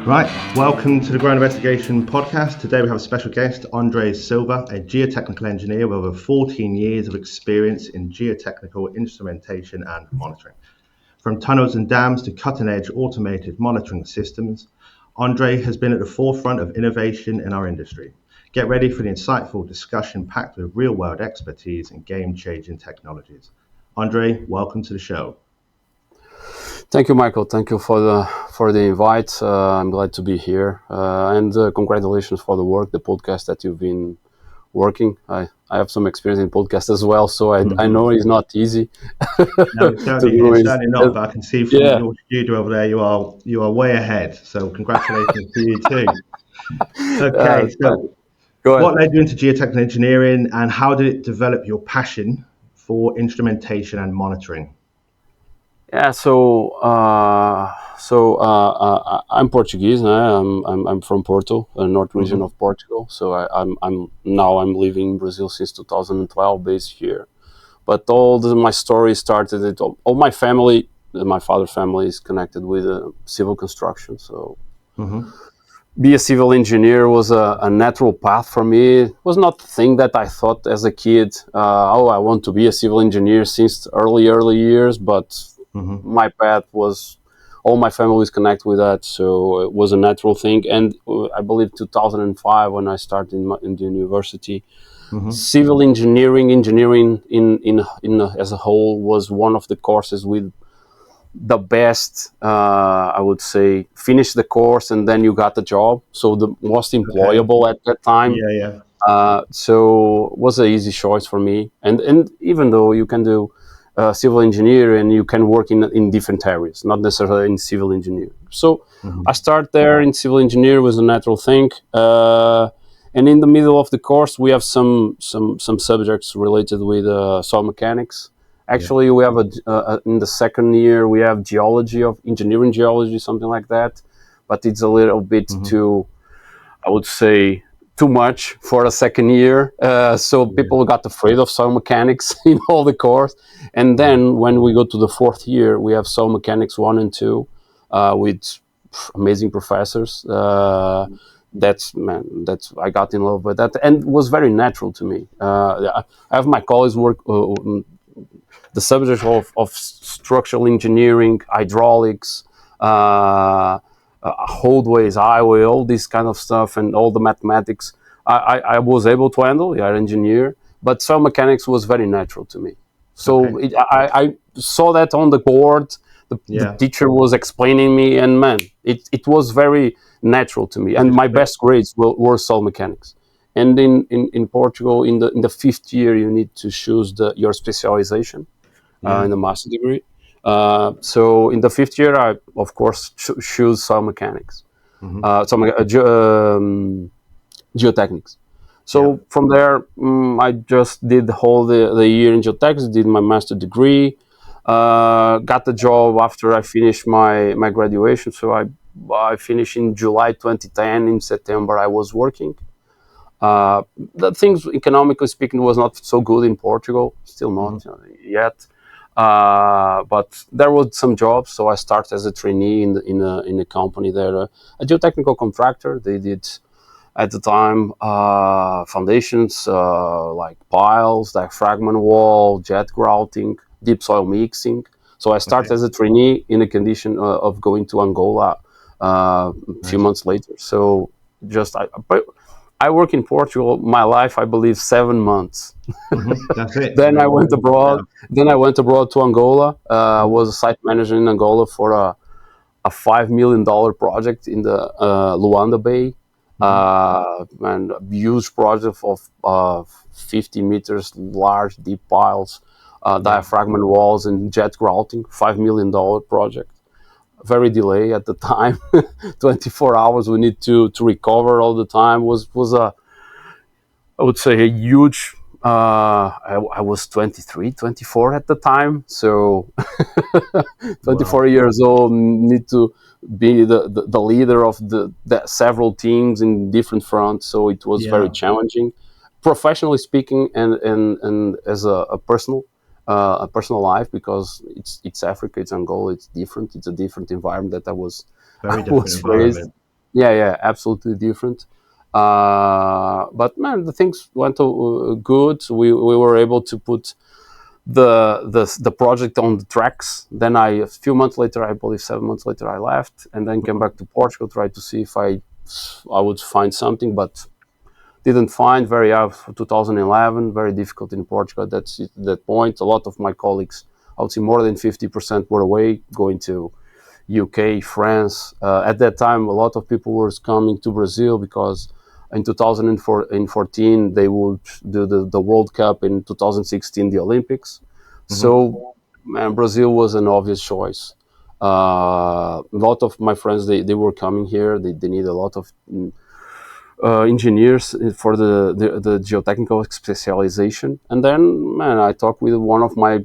Right, welcome to the Ground Investigation podcast. Today we have a special guest, Andre Silva, a geotechnical engineer with over 14 years of experience in geotechnical instrumentation and monitoring. From tunnels and dams to cutting-edge automated monitoring systems, Andre has been at the forefront of innovation in our industry. Get ready for the insightful discussion packed with real-world expertise and game-changing technologies. Andre, welcome to the show. Thank you, Michael. Thank you for the invite. I'm glad to be here, and congratulations for the podcast that you've been working. I have some experience in podcasts as well, so I know it's not easy. No, it's certainly not. But I can see from your studio over there, you are way ahead. So congratulations to you too. Okay, so go ahead. what led you into geotechnical engineering, and how did it develop your passion for instrumentation and monitoring? Yeah, I'm Portuguese. I'm from Porto, north region of Portugal. So I'm living in Brazil since 2012, based here. But my story started. All my family, my father's family, is connected with civil construction. So be a civil engineer was a natural path for me. It was not the thing that I thought as a kid. I want to be a civil engineer since early years, but my path was, all my family was connected with that, so it was a natural thing. And I believe 2005, when I started in the university, civil engineering in as a whole was one of the courses with the best. I would say finish the course and then you got the job. So the most employable at that time. So it was an easy choice for me. And even though you can do civil engineer and you can work in different areas, not necessarily in civil engineering. So I start there in civil engineer was a natural thing. And in the middle of the course, we have some subjects related with soil mechanics. Actually, we have in the second year, we have geology, of engineering geology, something like that. But it's a little bit too, I would say, too much for a second year. So people got afraid of soil mechanics in all the course. And then when we go to the fourth year, we have soil mechanics 1 and 2 with amazing professors. I got in love with that, and it was very natural to me. I have my colleagues work the subject of structural engineering, hydraulics, roadways, highway, all this kind of stuff, and all the mathematics. I was able to handle. Yeah, engineer, but soil mechanics was very natural to me. So I saw that on the board. The teacher was explaining me, and man, it was very natural to me. And my best grades were soil mechanics. And in Portugal, in the fifth year, you need to choose your specialization in the master degree. So in the fifth year, I of course choose soil mechanics, geotechnics. So from there, I just did the year in geotechnics, did my master degree, got the job after I finished my graduation. So I finished in July 2010. In September, I was working. The things, economically speaking, was not so good in Portugal, still not yet. But there were some jobs, so I started as a trainee in a company there, a geotechnical contractor. They did at the time foundations like piles, diaphragm wall, jet grouting, deep soil mixing. So I started as a trainee in a condition of going to Angola a few months later. So I work in Portugal. My life, I believe, 7 months. That's it. Then I went abroad. Then I went abroad to Angola. I was a site manager in Angola for a $5 million project in the Luanda Bay, and a huge project of 50 meters large, deep piles, diaphragm walls, and jet grouting. $5 million project. Very delay at the time. 24 hours we need to recover all the time. Was a, I would say, a huge. I was 23, 24 at the time, so 24 years old, need to be the leader of the several teams in different fronts. So it was very challenging, professionally speaking, and as a personal life, because it's Africa, it's Angola, it's different. It's a different environment that I was raised. Yeah, absolutely different. But man, the things went good. We were able to put the project on the tracks. Then a few months later, I believe 7 months later, I left and then came back to Portugal, tried to see if I would find something, but didn't find. Very out for 2011, very difficult in Portugal. That's at that point. A lot of my colleagues, I would say more than 50% were away, going to UK, France. At that time, a lot of people were coming to Brazil because in 2014 they would do the World Cup, in 2016 the Olympics. Hmm. So, man, Brazil was an obvious choice. A lot of my friends, they were coming here. They need a lot of engineers for the geotechnical specialization. And then, man, I talked with one of my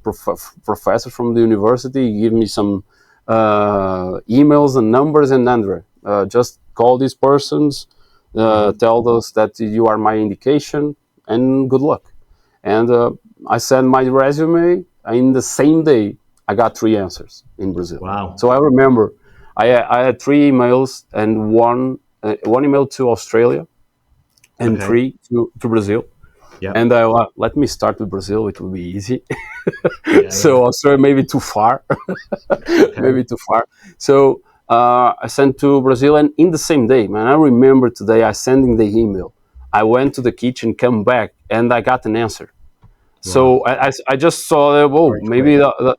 professors from the university. He gave me some emails and numbers, and Andre, just call these persons, Hmm. tell us that you are my indication, and good luck. And I sent my resume. In the same day, I got three answers in Brazil. Wow. So I remember I had three emails, and one email to Australia and Okay. three to Brazil. Yep. And let me start with Brazil. It will be easy. Yeah. Yeah. So Australia maybe too far, Okay. maybe too far. So I sent to Brazil, and in the same day, man, I remember today I sending the email. I went to the kitchen, come back, and I got an answer. Wow. So I just saw that, whoa, Very maybe quick.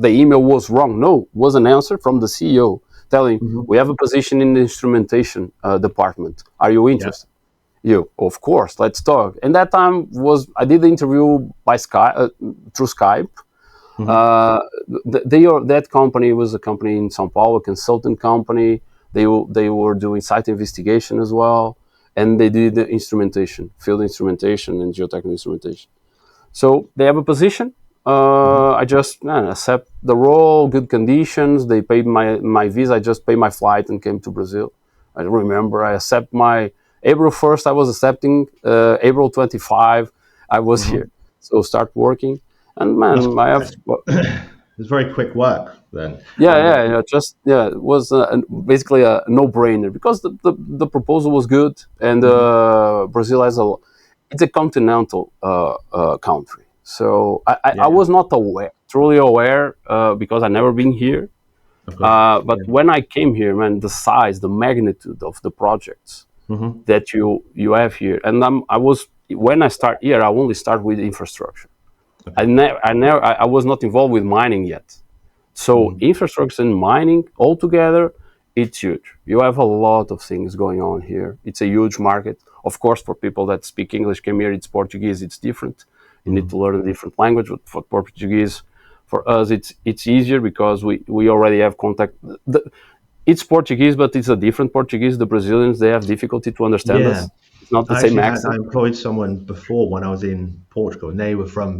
the email was wrong. No, it was an answer from the CEO telling, Hmm. we have a position in the instrumentation department. Are you Yeah. interested? You, of course, let's talk. And that time was, I did the interview by Skype, through Skype. Hmm. Uh, that company was a company in São Paulo, a consultant company. They were doing site investigation as well, and they did the instrumentation, field instrumentation, and geotechnical instrumentation. So they have a position. Hmm. I just accept the role, good conditions. They paid my visa. I just paid my flight and came to Brazil. I remember I accept my April 1st. I was accepting. April 25, I was here. Hmm. So start working, and That's man, I have. that's it's very quick work then. Yeah, And yeah, yeah. Just yeah, it was basically a no-brainer because the proposal was good, and Mhm. Brazil has it's a continental country. So I Yeah, was not aware, truly aware, because I never been here. of course. But Yeah. when I came here, man, the size, the magnitude of the projects Hmm. that you have here, and I was when I start here, I only start with infrastructure. Okay. I was not involved with mining yet. So Mm. infrastructure and mining altogether, it's huge. You have a lot of things going on here. It's a huge market. Of course, for people that speak English, came here, it's Portuguese, it's different. You need to Mhm. learn a different language. But for Portuguese, for us, it's easier because we already have contact. It's Portuguese, but it's a different Portuguese. The Brazilians, they have difficulty to understand Yeah, us. It's not the I same actually had I accent. employed someone before when I was in Portugal, and they were from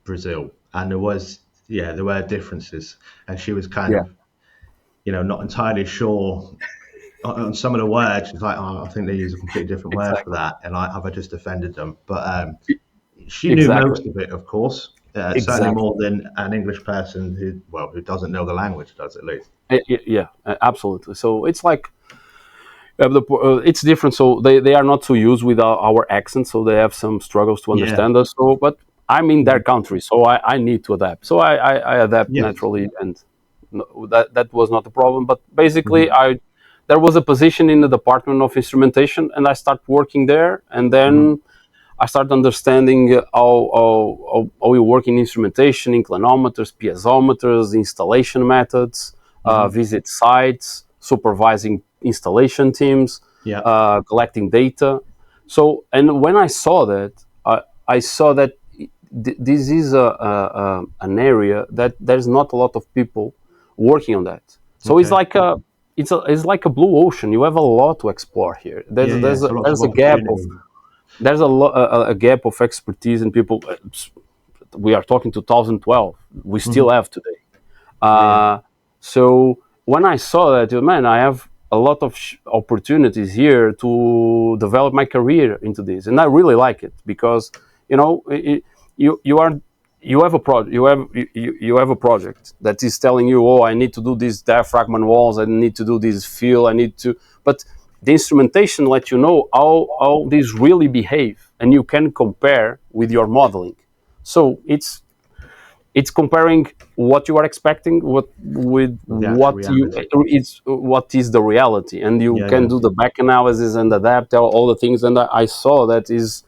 Brazil, and there were differences, and she was kind Yeah, of not entirely sure on some of the words. She's like, oh, I think they use a completely different word for exactly. that, and have I just offended them? But she knew Exactly. most of it, of course, certainly Exactly. more than an English person who doesn't know the language does at least. Yeah, absolutely. So it's like it's different. So they are not so used with our accent, so they have some struggles to Yeah. understand us. So, but I'm in their Mhm. country, so I need to adapt. So I adapt Yes. naturally, and that was not a problem. But basically, Hmm. there was a position in the Department of Instrumentation, and I started working there, and Hmm. then I started understanding how we work in instrumentation, inclinometers, piezometers, installation methods, Hmm. visit sites, supervising installation teams, Yeah. collecting data. So, and when I saw that, I saw that this is an area that there's not a lot of people working on that. So it's Okay. like it's like a blue ocean. You have a lot to explore here. Yeah. Yeah. So lots of There's a gap of opportunity. a gap of expertise in people. We are talking 2012. We still Hmm. have today. Yeah. Yeah. Uh, so when I saw that, man, I have a lot of opportunities here to develop my career into this, and I really like it because you know you are you have a project you have a project that is telling you, oh, I need to do these diaphragm walls, I need to do this fill, I need to, but the instrumentation lets you know how these really behave, and you can compare with your modeling. So it's comparing what you are expecting with The actual what you reality. it's what is the reality, and you Yeah, can yeah. do the back analysis and adapt all the things. And I saw that is,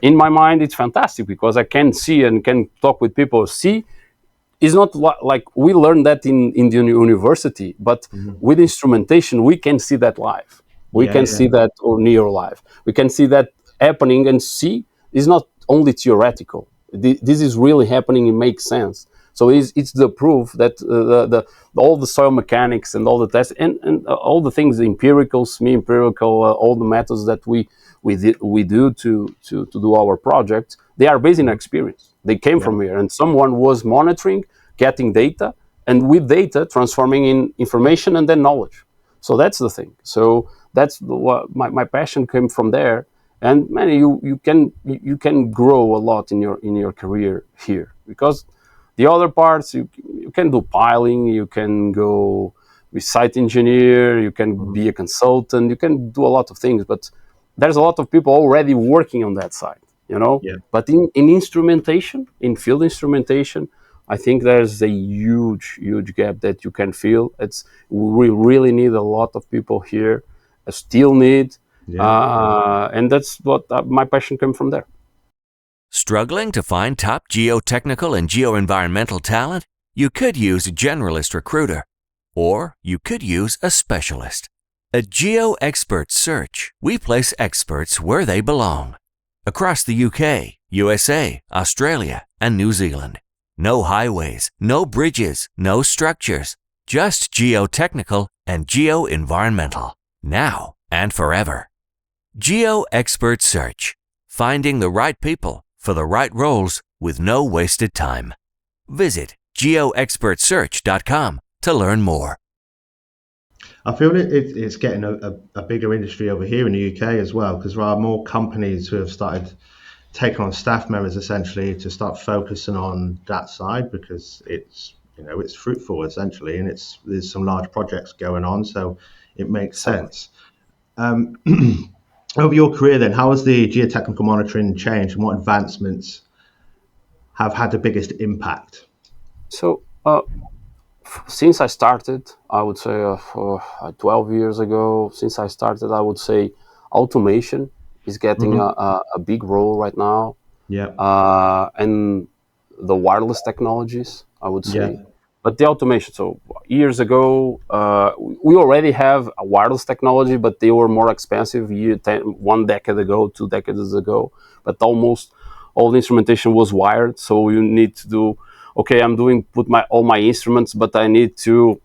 in my mind, it's fantastic because I can see and can talk with people. See, it's not like we learned that in the university, but Hmm. with instrumentation we can see that live. We Yeah, can yeah. see that or near live. We can see that happening and see it's not only theoretical. This is really happening. It makes sense. So it's the proof that all the soil mechanics and all the tests and all the things, the empirical, semi-empirical, all the methods that we do to do our projects, they are based in Mhm. experience. They came Yeah. from here, and someone was monitoring, getting data, and with data transforming in information and then knowledge. So that's the thing. So that's what my passion came from there. And man, you can grow a lot in your career here, because the other parts, you can do piling, you can go be site engineer, you can Hmm. be a consultant, you can do a lot of things, but there's a lot of people already working on that side, you know. Yeah. But in instrumentation, in field instrumentation, I think there's a huge gap that you can feel. It's we really need a lot of people here, still need, Yeah. and that's what my passion came from there. Struggling to find top geotechnical and geoenvironmental talent? You could use a generalist recruiter, or you could use a specialist. At Geo Expert Search, we place experts where they belong. Across the UK, USA, Australia, and New Zealand. No highways, no bridges, no structures. Just geotechnical and geoenvironmental. Now and forever. Geo Expert Search. Finding the right people for the right roles with no wasted time. Visit geoexpertsearch.com to learn more. I feel it's getting a bigger industry over here in the UK as well, because there are more companies who have started taking on staff members essentially to start focusing on that side, because it's fruitful essentially, and there's some large projects going on, so it makes Exactly. sense. Um, Over your career, then, how has the geotechnical monitoring changed, and what advancements have had the biggest impact? So since I started, I would say 12 years ago, since I started, I would say automation is getting Hmm. a big role right now, Yeah, and the wireless technologies, I would yeah. say. But the automation, so years ago, we already have a wireless technology, but they were more expensive 1 decade ago, 2 decades ago. But almost all the instrumentation was wired, so you need to do, okay, I'm doing put my all my instruments, but I need to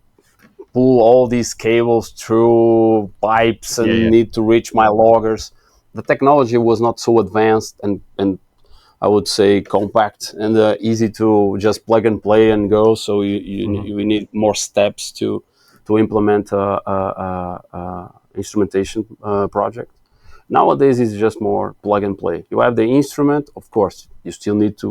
pull all these cables through pipes Yeah, and yeah. need to reach my loggers. The technology was not so advanced and I would say compact and easy to just plug and play and go. So Hmm. you need more steps to implement a instrumentation project. Nowadays, it's just more plug and play. You have the instrument, of course. You still need to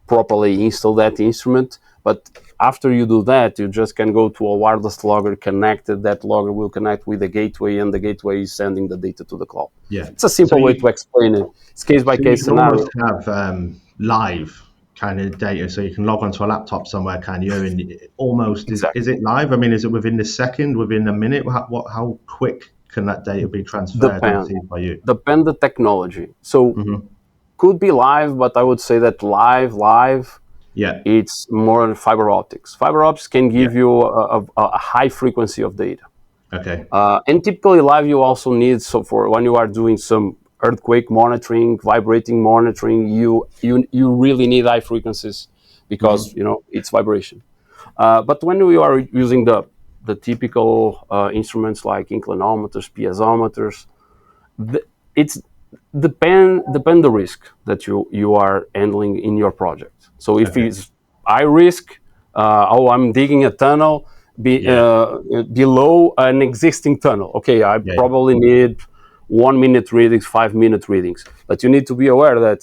properly install that instrument, but after you do that, you just can go to a wireless logger connected. That logger will connect with the gateway, and the gateway is sending the data to the cloud. Yeah. It's a So simple way to you explain it. It's case by so you case can almost scenario. have live kind of data. So you can log onto a laptop somewhere, can you? And almost is Exactly. it live? I mean, is it within the second, within a minute? How quick can that data be transferred and Depend. received by you? Depend the technology. So Hmm. could be live, but I would say that live, Yeah, it's more fiber optics. Fiber optics can yeah. give you a high frequency of data. Okay. And typically live, you also need, so for when you are doing some earthquake monitoring, vibrating monitoring, you really need high frequencies because Hmm. it's vibration. But when we are using the typical instruments like inclinometers, piezometers, it's depend the risk that you are handling in your project. So if Okay. it's high risk, I'm digging a tunnel Yeah. below an existing tunnel. Okay, I Yeah. Yeah. probably need 1 minute readings, 5 minute readings. But you need to be aware that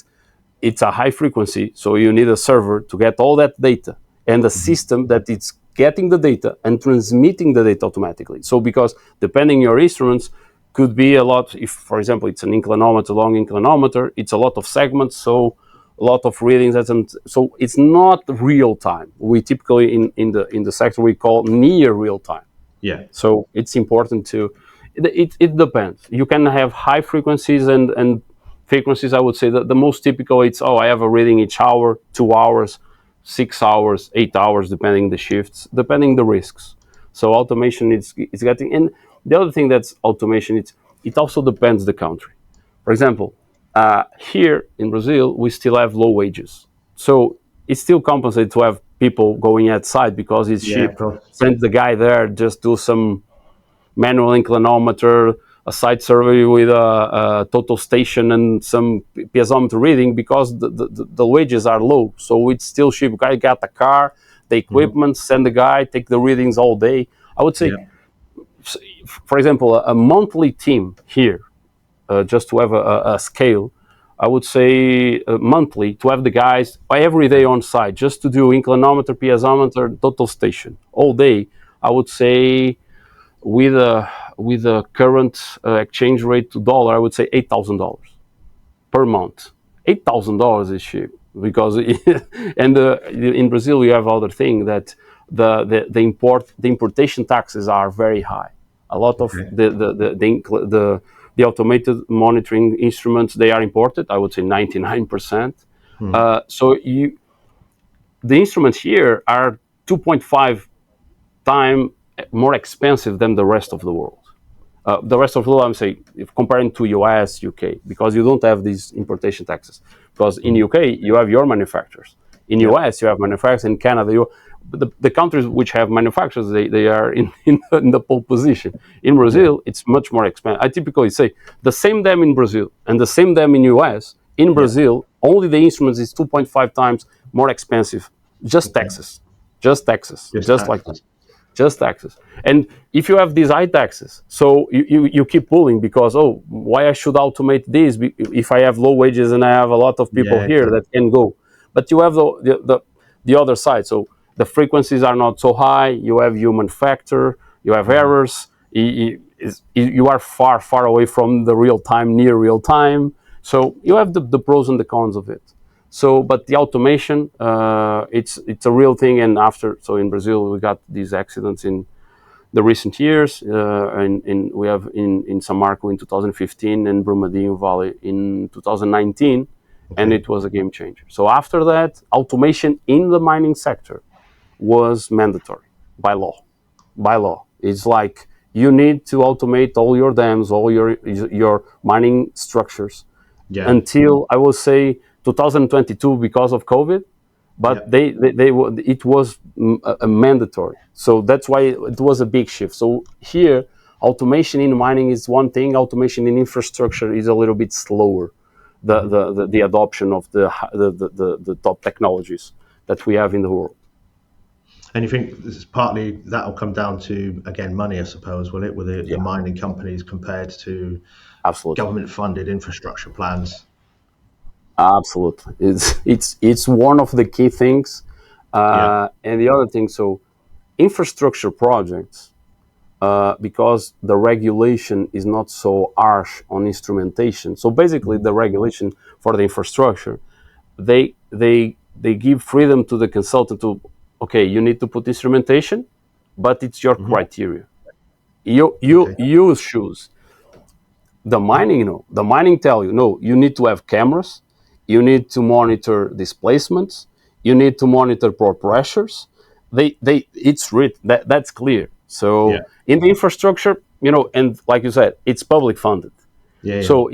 it's a high frequency, so you need a server to get all that data and a Hmm. system that it's getting the data and transmitting the data automatically. So because depending on your instruments, could be a lot. If, for example, it's an inclinometer, long inclinometer, it's a lot of segments, so a lot of readings. So it's not real time. We typically in the sector we call near real time. Yeah. So it's important to. It depends. You can have high frequencies and frequencies. I would say that the most typical it's I have a reading each hour, 2 hours, 6 hours, 8 hours, depending the shifts, depending the risks. So automation is getting. And the other thing that's automation, it also depends the country. For example, here in Brazil we still have low wages, so it's still compensated to have people going outside because it's Yeah, of cheap. course. Send the guy there, just do some manual inclinometer, a site survey with a total station and some piezometer reading because the wages are low. So it's still cheap. Guy got the car, the equipment, send the guy, take the readings all day. I would say, Yeah. for example, a monthly team here, just to have a scale, I would say monthly to have the guys every day on site just to do inclinometer, piezometer, total station all day. I would say with a current exchange rate to dollar, I would say $8,000 per month. $8,000 is cheap because and in Brazil we have other thing that the importation taxes are very high. A lot of Okay. the automated monitoring instruments, they are imported. I would say 99%. So the instruments here are 2.5 times more expensive than the rest of the world. The rest of the world, I'm saying, if comparing to US, UK, because you don't have these importation taxes. Because in UK, you have your manufacturers. In Yeah. US, you have manufacturers. In Canada, the countries which have manufacturers, they are in the pole position. In Brazil, it's much more expensive. I typically say the same dam in Brazil and the same dam in US. In Brazil, only the instruments is 2.5 times more expensive. Just Okay. taxes. Just taxes. Just Just like that, taxes. just taxes. And if you have these high taxes, so you keep pulling because why I should automate this if I have low wages and I have a lot of people Yeah, here exactly. that can go. But you have the other side. So the frequencies are not so high. You have human factor. You have errors. You are far away from the real time, near real time. So you have the pros and the cons of it. So, but the automation, it's a real thing. And so in Brazil, we got these accidents in the recent years, and we have in San Marco in 2015 and Brumadinho Valley in 2019, and Okay. it was a game changer. So after that, automation in the mining sector was mandatory by law. By law, it's like you need to automate all your dams, all your mining structures Yeah. until I will say 2022 because of COVID, but Yeah. it was a mandatory. So that's why it was a big shift. So here, automation in mining is one thing. Automation in infrastructure is a little bit slower. The adoption of the top technologies that we have in the world. And you think this is partly that'll come down to, again, money, I suppose, will it, with the Yeah, mining companies compared to absolutely. government funded infrastructure plans? Absolutely, it's one of the key things, Yeah. and the other thing. So, infrastructure projects, because the regulation is not so harsh on instrumentation. So basically, the regulation for the infrastructure, they give freedom to the consultant to, okay, you need to put instrumentation, but it's your Hmm. criteria. You choose. The mining, the mining tell you, no, you need to have cameras, you need to monitor displacements, you need to monitor pore pressures. It's written, that's clear. Yeah. So in the infrastructure, and like you said, it's public funded. Yeah. Yeah. So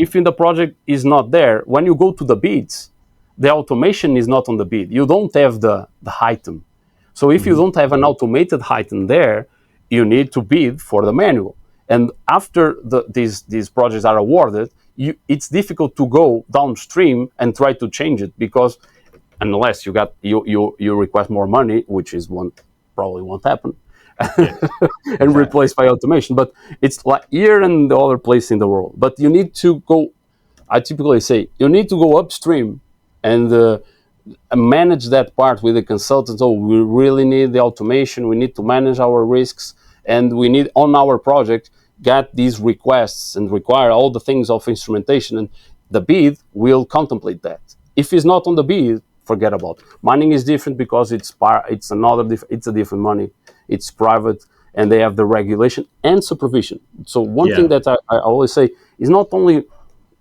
if in the project is not there, when you go to the bids, the automation is not on the bid. You don't have the item. So if you Hmm. don't have an automated item there, you need to bid for the manual. And after these projects are awarded, it's difficult to go downstream and try to change it because unless you request more money, which is probably won't happen, Yes. and Exactly. replaced by automation. But it's like here and the other place in the world. But you need to go. I typically say you need to go upstream and manage that part with the consultants. Oh, we really need the automation. We need to manage our risks, and we need on our project. get these requests and require all the things of instrumentation, and the bid will contemplate that. If it's not on the bid, forget about it. Mining is different because it's a different money. It's private, and they have the regulation and supervision. So one thing that I always say is not only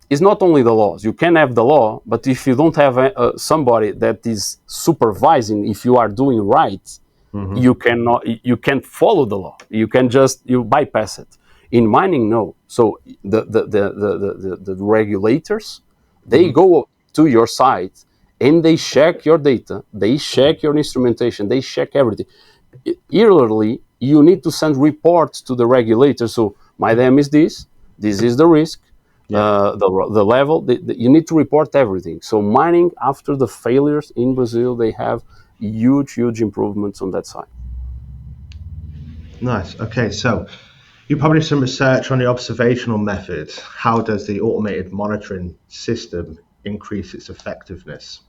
the laws. You can have the law, but if you don't have somebody that is supervising if you are doing right, you can't follow the law. You bypass it. In mining, no. So the regulators, they go to your site and they check your data, they check your instrumentation, they check everything. Yearly, you need to send reports to the regulator. So my dam is this is the risk, the level. You need to report everything. So mining, after the failures in Brazil, they have huge improvements on that side. Nice. Okay, so you published some research on the observational method. How does the automated monitoring system increase its effectiveness?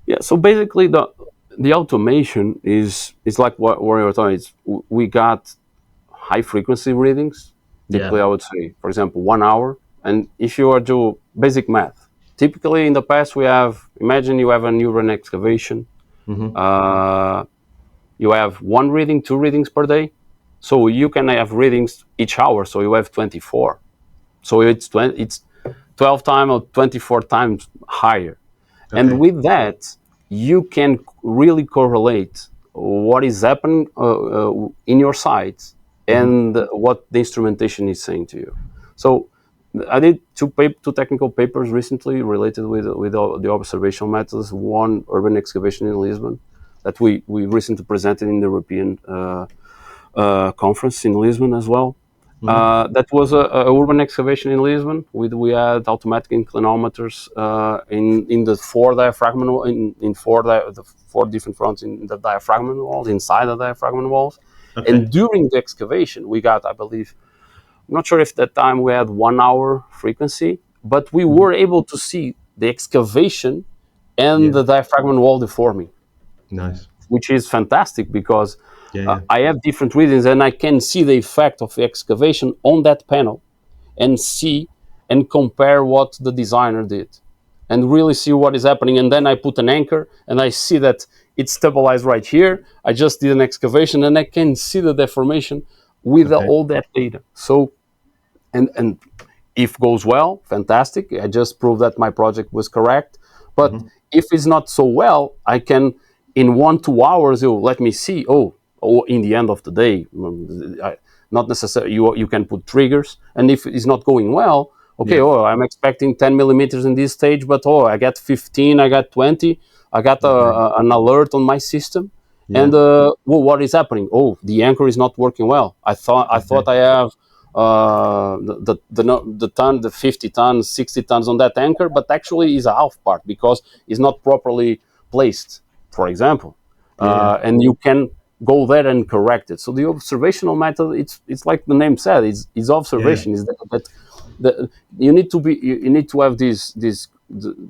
Yeah. So basically, the automation is like what you're talking. We got high frequency readings. Typically, I would say, for example, 1 hour. And if you are do basic math, typically in the past imagine you have a urban excavation. You have one reading, two readings per day. So you can have readings each hour. So you have 24. So it's 12 times or 24 times higher. Okay. And with that, you can really correlate what is happening in your site and what the instrumentation is saying to you. So I did two technical papers recently related with the observational methods. One, urban excavation in Lisbon, that we recently presented in the European conference in Lisbon as well. That was a urban excavation in Lisbon. We had automatic inclinometers in the four diaphragm in the four different fronts in the diaphragm walls, inside the diaphragm walls. Okay. And during the excavation, we got, I believe, I'm not sure if that time we had 1 hour frequency, but we were able to see the excavation and the diaphragm wall deforming. Nice. Which is fantastic because I have different readings and I can see the effect of the excavation on that panel and see and compare what the designer did and really see what is happening. And then I put an anchor and I see that it's stabilized right here. I just did an excavation and I can see the deformation with all that data. So, and if goes well, fantastic. I just proved that my project was correct. But if it's not so well, I can, in 1-2 hours, let me see, in the end of the day, not necessarily, you can put triggers. And if it's not going well, I'm expecting 10 millimeters in this stage, but I got 15, I got 20, I got an alert on my system. And what is happening? The anchor is not working well. I thought I have the 50 tons, 60 tons on that anchor, but actually is a half part because it's not properly placed, for example. And you can go there and correct it. So the observational method, it's like the name said, is observation. Is that you need to have this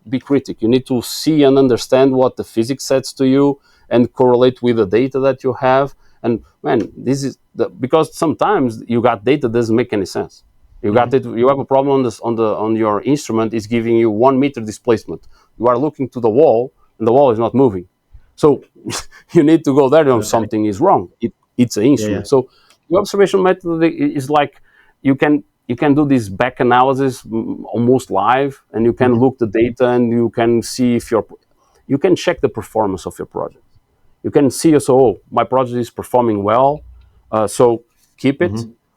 be critic. You need to see and understand what the physics says to you and correlate with the data that you have. And man, this is because sometimes you got data that doesn't make any sense. You got it. You have a problem on your instrument is giving you 1 meter displacement. You are looking to the wall and the wall is not moving. So you need to go there and something is wrong. It's an instrument. So the observation method is like you can do this back analysis almost live, and you can look the data and you can see if you can check the performance of your project. You can see also, my project is performing well, so keep it.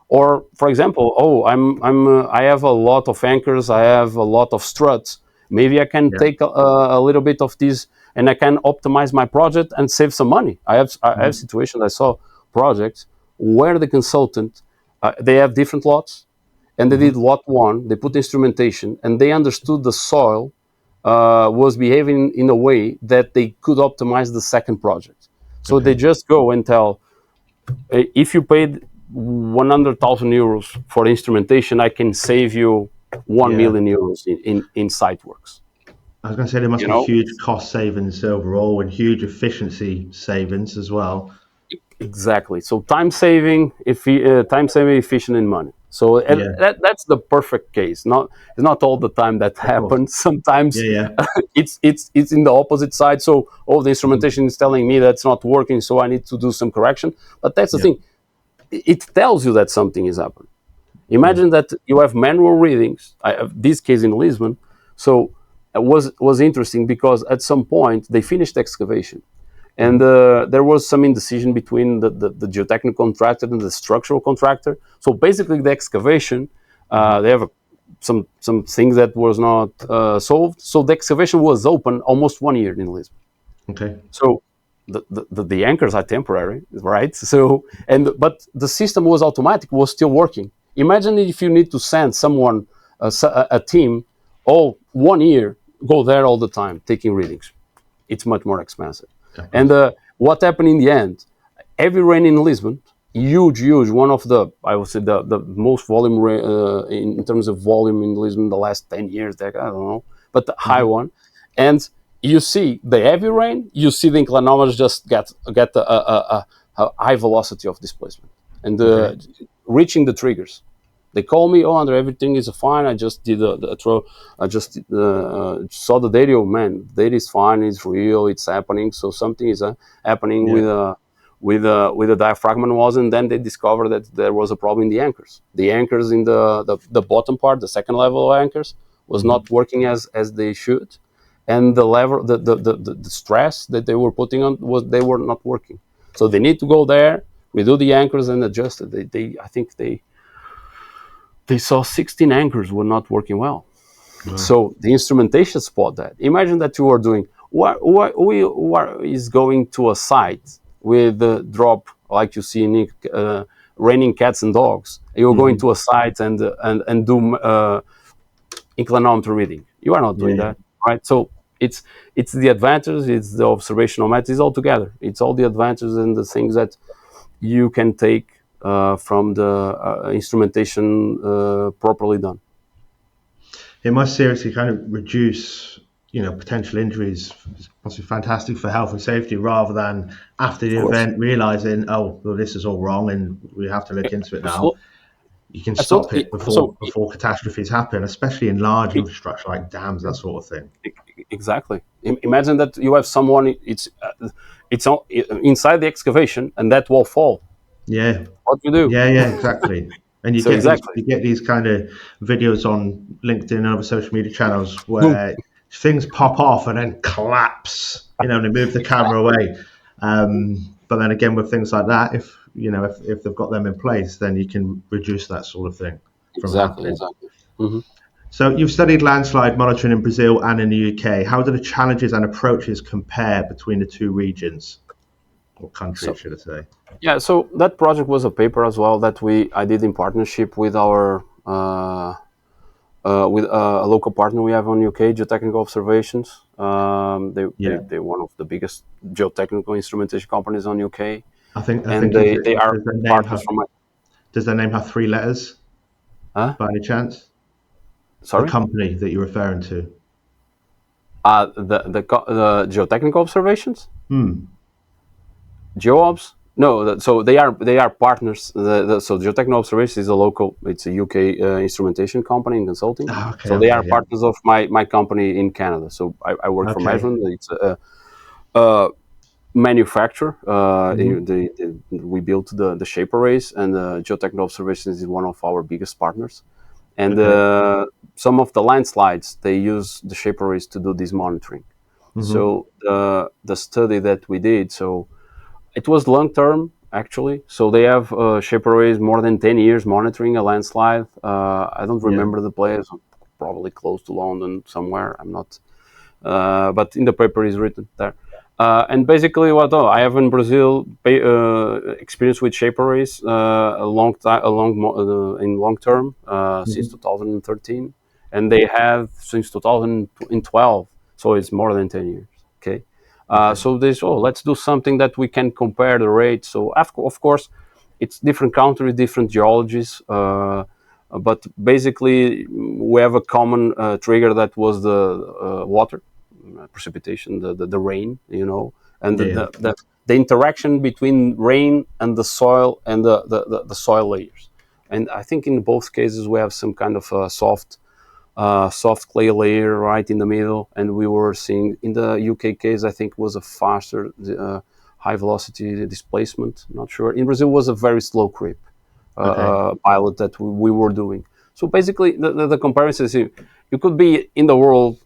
Or, for example, I have a lot of anchors, I have a lot of struts. Maybe I can take a little bit of this, and I can optimize my project and save some money. I have situations. I saw projects where the consultant they have different lots, and they did lot one. They put instrumentation, and they understood the soil was behaving in a way that they could optimize the second project. So they just go and tell, if you paid 100,000 euros for instrumentation, I can save you 1 million euros in site works. I was going to say there must be huge cost savings overall and huge efficiency savings as well. Exactly. So time saving, efficient in money. So and Yeah, that's the perfect case. It's not all the time that of course. happens. Sometimes Yeah, yeah. it's in the opposite side. So the Mhm. instrumentation is telling me that's not working, so I need to do some correction. But that's the Yeah, thing. It tells you that something is happening. yeah. Imagine that you have manual readings. I have this case in Lisbon. So it was interesting because at some point they finished excavation, and Mhm. there was some indecision between the geotechnical contractor and the structural contractor. So basically, the excavation, Mhm. they have some things that was not solved. So the excavation was open almost 1 year in Lisbon. Okay. So the anchors are temporary, right? So but the system was automatic, was still working. Imagine if you need to send someone, a team, all 1 year, go there all the time taking readings. It's much more expensive. Of And course. what happened in the end? Heavy rain in Lisbon, huge, one of the, I would say, the most volume in terms of volume in Lisbon the last 10 years. I don't know, but the high Mhm. one. And you see the heavy rain, you see the inclinometers just get a high velocity of displacement and Okay. reaching the triggers. They call me, oh, Andre, everything is fine. I just did the throw. I just saw the data. Oh, man, data is fine. It's real. It's happening. So something is happening Yeah. with the diaphragm walls, and then they discovered that there was a problem in the anchors. The anchors in the bottom part, the second level of anchors, was Mhm. not working as they should, and the level, the stress that they were putting on was they were not working. So they need to go there, redo the anchors, and adjust it. They I think they saw 16 anchors were not working well. Wow. So the instrumentation spot that. Imagine that you are doing what is going to a site with the drop like you see in raining cats and dogs. You're going Mhm. to a site and do inclinometer reading. You are not Yeah, doing yeah. that, right? So it's the advantages, it's the observational methods, it's all together. It's all the advantages and the things that you can take from the instrumentation properly done. It must seriously kind of reduce, potential injuries. It must be fantastic for health and safety rather than after the Of course. event realizing, oh, well, this is all wrong and we have to look into it now. Absolutely. You can stop Absolutely. it before So before catastrophes happen, especially in large it, infrastructure like dams, that sort of thing. exactly. Imagine that you have someone. It's inside the excavation, and that will fall. Yeah, What do you do? yeah, yeah, exactly. And you So get these exactly. you get these kind of videos on LinkedIn and other social media channels Boom. where things pop off and then collapse, and they move the camera away. But then again, with things like that, if they've got them in place, then you can reduce that sort of thing from Exactly. happening. Exactly. Hmm. So you've studied landslide monitoring in Brazil and in the UK. How do the challenges and approaches compare between the two regions or countries, So should I say? yeah. So that project was a paper as well that I did in partnership with our a local partner we have on UK, Geotechnical Observations. Yeah, They're one of the biggest geotechnical instrumentation companies on UK, I and think is they it, are partners from my. does their name have three letters Huh? by any chance? The Sorry. company that you're referring to. The geotechnical observations, Hmm. geoobs. No, so they are partners. So geotechnical observations is a local. It's a UK instrumentation company and consulting. Ah, okay, So they are okay, yeah. partners of my company in Canada. So I work for Okay. measurement. It's a manufacturer. Hmm. We built the shape arrays, and geotechnical observations is one of our biggest partners. And Okay. some of the landslides they use the shape arrays to do this monitoring. Hmm. So the study that we did, so it was long term actually. So they have shape arrays more than 10 years monitoring a landslide. I don't Yeah. remember the place, probably close to London somewhere. I'm not, but in the paper is written there. And basically, what I have in Brazil experience with shape arrays a long time, in long term since Hmm. 2013, and they have since 2012. So it's more than 10 years. Okay. Okay. So they say, oh, let's do something that we can compare the rates. So of course, it's different countries, different geologies. But basically, we have a common trigger that was the water precipitation, the rain, and Yeah. Yeah. the interaction between rain and the soil and the soil layers. And I think in both cases we have some kind of soft clay layer right in the middle, and we were seeing in the UK case, I think was a faster high velocity displacement. Not sure. In Brazil was a very slow creep pilot that we were doing. So basically, the comparison is you could be in the world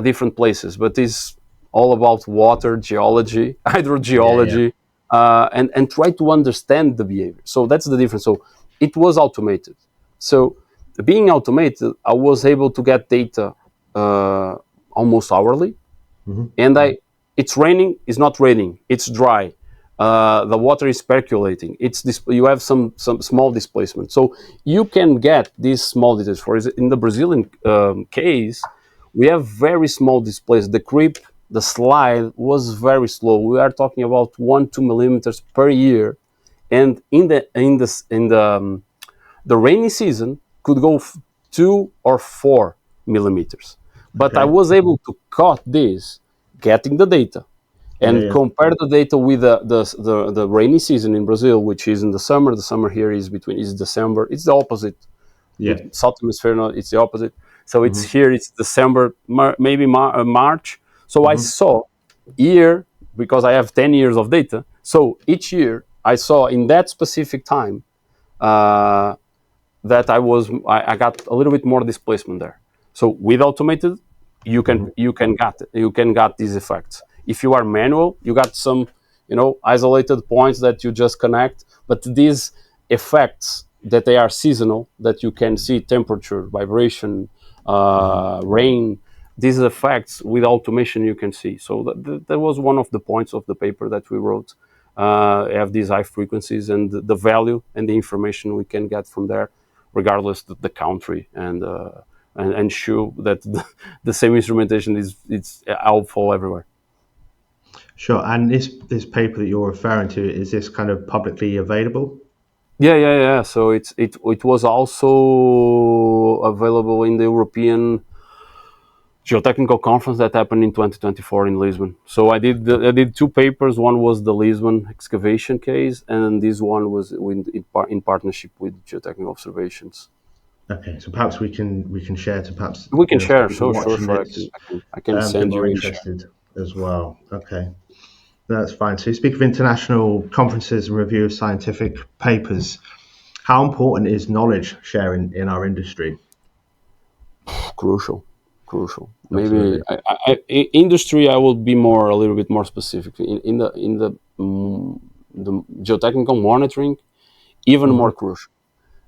different places, but it's all about water geology, hydrogeology, and try to understand the behavior. So that's the difference. So it was automated. So being automated, I was able to get data almost hourly, and it's raining, it's not raining, it's dry. The water is percolating. You have some small displacement, so you can get these small details. For example, in the Brazilian case, we have very small displacement. The creep, the slide was very slow. We are talking about 1-2 millimeters per year, and the rainy season could go 2 or 4 millimeters. But I was able to cut this, getting the data, and compare the data with the rainy season in Brazil, which is in the summer. The summer here is December. It's the opposite. With South Hemisphere, it's the opposite. So it's here, it's December, maybe March. So I saw year, because I have 10 years of data. So each year I saw in that specific time that I got a little bit more displacement there. So with automated, you can get these effects. If you are manual, you got some isolated points that you just connect, but these effects that they are seasonal, that you can see temperature, vibration, rain, these effects with automation you can see. So that was one of the points of the paper that we wrote. Have these high frequencies and the value and the information we can get from there, regardless of the country, and show that the same instrumentation it's helpful everywhere. Sure. And this paper that you're referring to, is this kind of publicly available? Yeah. So it was also available in the European geotechnical conference that happened in 2024 in Lisbon. So I did 2 papers. One was the Lisbon excavation case, and this one was in partnership with Geotechnical Observations. Okay, so perhaps we can share to perhaps we can share. Sure. This, I can send you. More interested as well. Okay, that's fine. So you speak of international conferences and review of scientific papers. How important is knowledge sharing in our industry? Crucial. Maybe industry. I will be a little bit more specific in the geotechnical monitoring, even more crucial,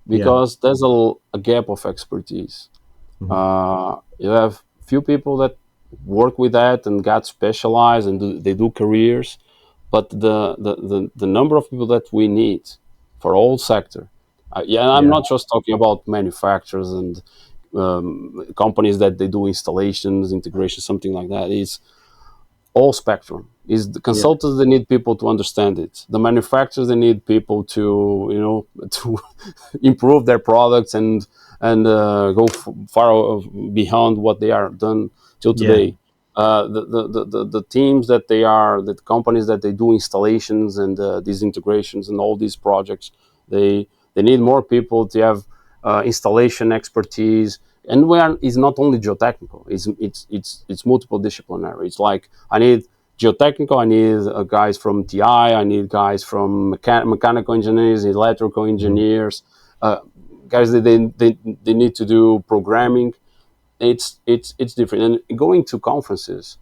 because there's a gap of expertise. You have few people that work with that and got specialized and they do careers, but the number of people that we need for all sector. I'm not just talking about manufacturers and companies that they do installations, integration, something like that. It's all spectrum. Is the consultants they need people to understand it. The manufacturers they need people to to improve their products and go far beyond what they are done till today. The teams the companies that they do installations and these integrations and all these projects, they need more people to have installation expertise. And it's not only geotechnical; it's multiple disciplinary. It's like I need geotechnical, I need guys from TI, I need guys from mechanical engineers, electrical engineers, guys that they need to do programming. It's different. And going to conferences,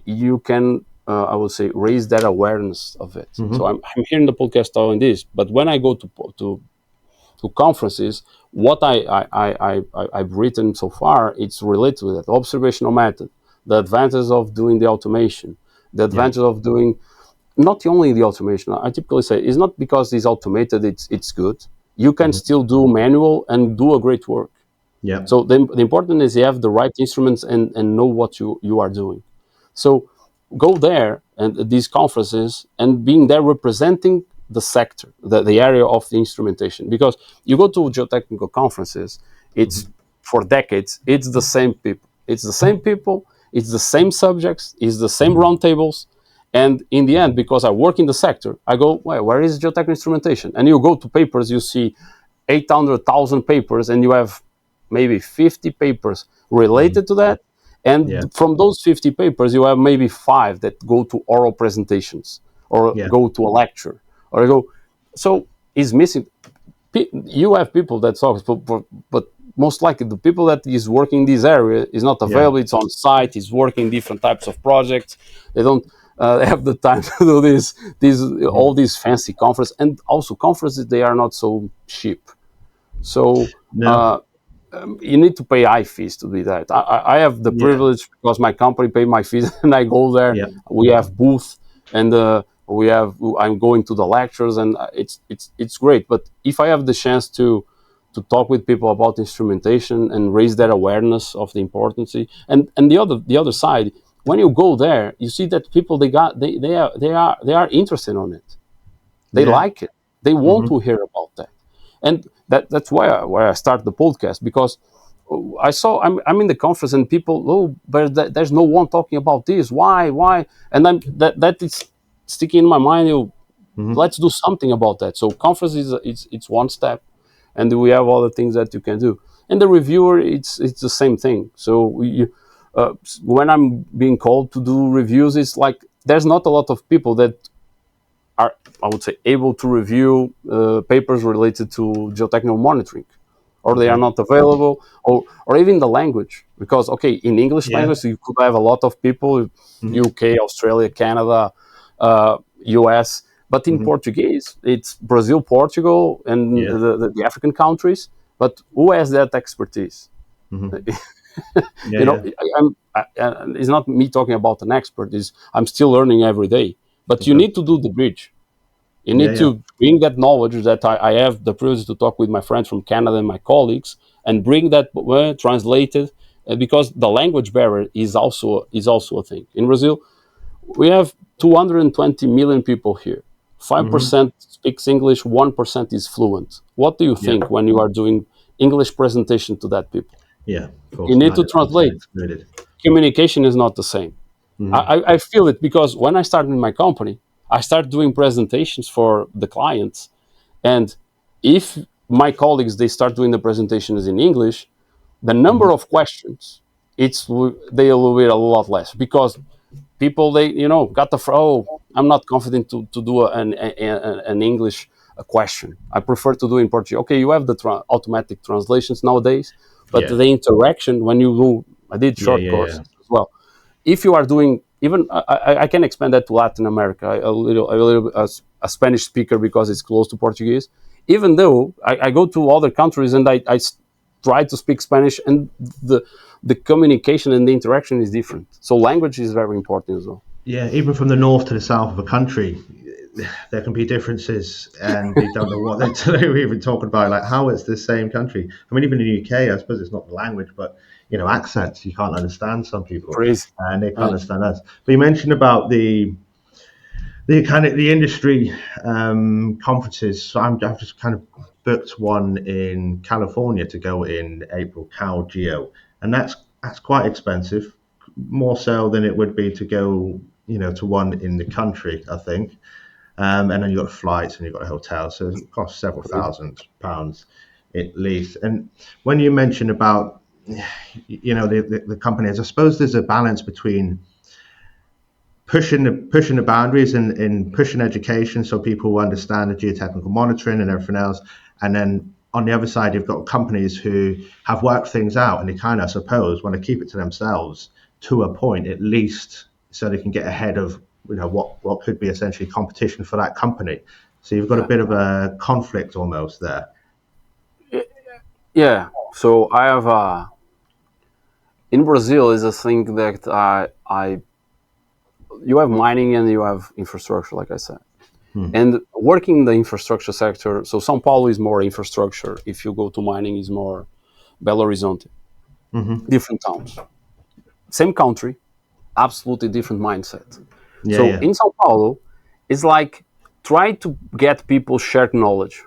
you can I would say raise that awareness of it. So I'm hearing the podcast on this, but when I go to conferences, what I've written so far, it's related to that observational method, the advantage of doing the automation, the advantage of doing not only the automation. I typically say it's not because it's automated, it's good. You can still do manual and do a great work. So the important is you have the right instruments and know what you are doing. So go there and these conferences and being there representing the sector, the area of the instrumentation. Because you go to geotechnical conferences, it's for decades, it's the same people. It's the same subjects, it's the same roundtables, And in the end, because I work in the sector, I go, well, where is geotechnical instrumentation? And you go to papers, you see 800,000 papers, and you have maybe 50 papers related to that. And Yeah. from those 50 papers, you have maybe 5 that go to oral presentations or Yeah. go to a lecture or go. So it's missing. You have people that talk, but most likely the people that is working in this area is not Yeah. available. It's on site. Is working different types of projects. They don't have the time to do these all these fancy conferences, and also conferences, they are not so cheap. So No. you need to pay high fees to do that. I have the Yeah. privilege because my company pay my fees and I go there. Yeah. We have booth and I'm going to the lectures, and it's great. But if I have the chance to talk with people about instrumentation and raise their awareness of the importance, and the other side, when you go there, you see that people they are interested on it. They Yeah. like it. They want to hear about that, and that's why I started the podcast, because I saw I'm in the conference and people, oh, but there's no one talking about this. Why? And that is sticking in my mind. Let's do something about that. So conference is it's one step, and we have other things that you can do. And the reviewer, it's the same thing. So when I'm being called to do reviews, it's like there's not a lot of people that are, I would say, able to review papers related to geotechnical monitoring, or they are Okay. not available, or even the language. Because, okay, in English Yeah. language, you could have a lot of people, UK, Australia, Canada, US, but in Portuguese, it's Brazil, Portugal, and Yeah. the African countries. But who has that expertise? Yeah. You know, Yeah. it's not me talking about an expert. I'm still learning every day. But you Okay. need to do the bridge. You Yeah. need Yeah. to bring that knowledge that I have the privilege to talk with my friends from Canada and my colleagues, and bring that translated, because the language barrier is also a thing. In Brazil, we have 220 million people here. 5% speaks English, 1% is fluent. What do you Yeah. think when you are doing English presentation to that people? Yeah. Of You course. need to 99% translate. excluded. Communication is not the same. I feel it because when I started in my company, I started doing presentations for the clients. And if my colleagues, they start doing the presentations in English, the number of questions, they will be a lot less, because people, they got the I'm not confident to do an English question. I prefer to do in Portuguese. Okay, you have the automatic translations nowadays, but Yeah. the interaction when you do, I did Yeah. short Yeah. Yeah. courses as well. If you are doing, even I can expand that to Latin America, a little a Spanish speaker, because it's close to Portuguese. Even though I go to other countries and I try to speak Spanish, and the communication and the interaction is different. So language is very important as well. Yeah, even from the north to the south of a country, there can be differences, and they don't know what they're even talking about. Like, how it's the same country. I mean, even in the UK, I suppose it's not the language, but accents. You can't understand some people, Crazy. and they can't understand us. But you mentioned about the kind of the industry conferences. So I've just kind of booked one in California to go in April, Cal Geo, and that's quite expensive, more so than it would be to go, to one in the country, I think. And then you've got flights and you've got a hotel, so it costs several Crazy. £1,000s at least. And when you mention about, the companies, I suppose there's a balance between pushing the boundaries and pushing education so people understand the geotechnical monitoring and everything else. And then on the other side, you've got companies who have worked things out, and they kind of, I suppose, want to keep it to themselves to a point at least, so they can get ahead of what could be essentially competition for that company. So you've got a Yeah. bit of a conflict almost there. Yeah. So I have in Brazil is a thing that I you have mining and you have infrastructure, like I said. And working in the infrastructure sector, so São Paulo is more infrastructure. If you go to mining, is more Belo Horizonte. Different towns, same country, absolutely different mindset. Yeah, So yeah. in São Paulo, it's like try to get people shared knowledge.